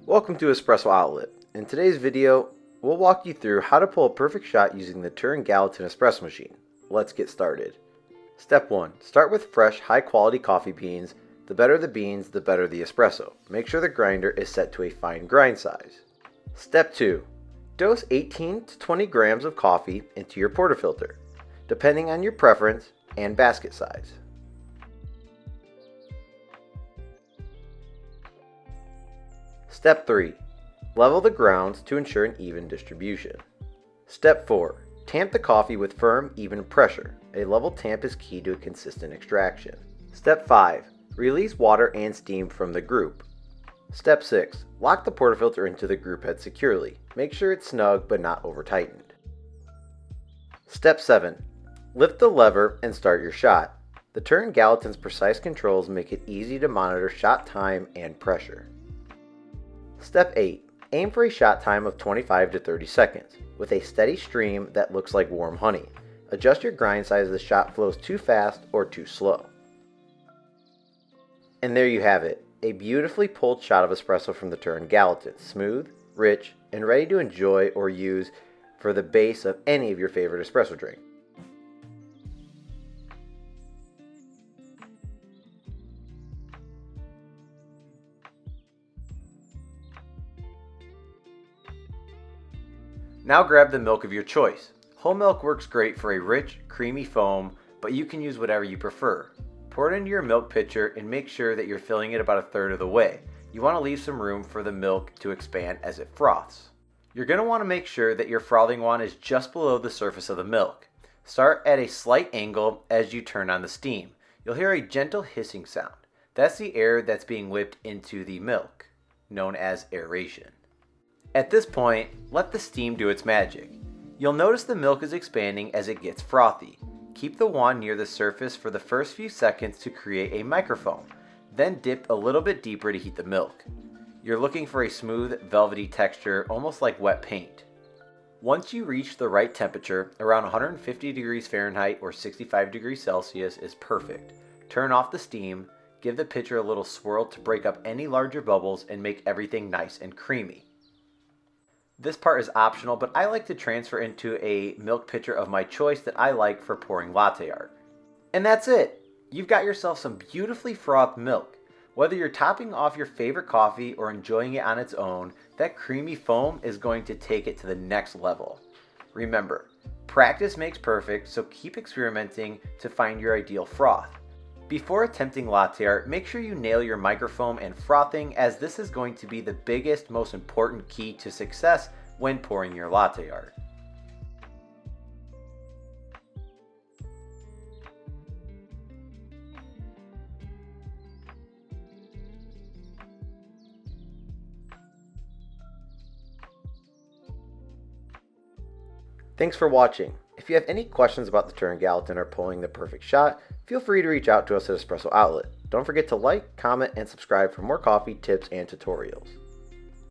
Welcome to Espresso Outlet. In today's video, we'll walk you through how to pull a perfect shot using the Turin Gallatin Espresso Machine. Let's get started. Step 1. Start with fresh, high-quality coffee beans. The better the beans, the better the espresso. Make sure the grinder is set to a fine grind size. Step 2. Dose 18 to 20 grams of coffee into your portafilter, depending on your preference and basket size. Step 3. Level the grounds to ensure an even distribution. Step 4. Tamp the coffee with firm, even pressure. A level tamp is key to a consistent extraction. Step 5. Release water and steam from the group. Step 6. Lock the portafilter into the group head securely. Make sure it's snug but not over tightened. Step 7. Lift the lever and start your shot. The Turin Gallatin's precise controls make it easy to monitor shot time and pressure. Step 8. Aim for a shot time of 25 to 30 seconds, with a steady stream that looks like warm honey. Adjust your grind size if the shot flows too fast or too slow. And there you have it, a beautifully pulled shot of espresso from the Turin Gallatin, smooth, rich, and ready to enjoy or use for the base of any of your favorite espresso drink. Now grab the milk of your choice. Whole milk works great for a rich, creamy foam, but you can use whatever you prefer. Pour it into your milk pitcher and make sure that you're filling it about a third of the way. You want to leave some room for the milk to expand as it froths. You're going to want to make sure that your frothing wand is just below the surface of the milk. Start at a slight angle as you turn on the steam. You'll hear a gentle hissing sound. That's the air that's being whipped into the milk, known as aeration. At this point, let the steam do its magic. You'll notice the milk is expanding as it gets frothy. Keep the wand near the surface for the first few seconds to create a microfoam, then dip a little bit deeper to heat the milk. You're looking for a smooth, velvety texture, almost like wet paint. Once you reach the right temperature, around 150 degrees Fahrenheit or 65 degrees Celsius is perfect. Turn off the steam, give the pitcher a little swirl to break up any larger bubbles and make everything nice and creamy. This part is optional, but I like to transfer into a milk pitcher of my choice that I like for pouring latte art. And that's it! You've got yourself some beautifully frothed milk. Whether you're topping off your favorite coffee or enjoying it on its own, that creamy foam is going to take it to the next level. Remember, practice makes perfect, so keep experimenting to find your ideal froth. Before attempting latte art, make sure you nail your microfoam and frothing, as this is going to be the biggest, most important key to success when pouring your latte art. Thanks for watching. If you have any questions about the Turin Gallatin or pulling the perfect shot, feel free to reach out to us at Espresso Outlet. Don't forget to like, comment, and subscribe for more coffee tips and tutorials.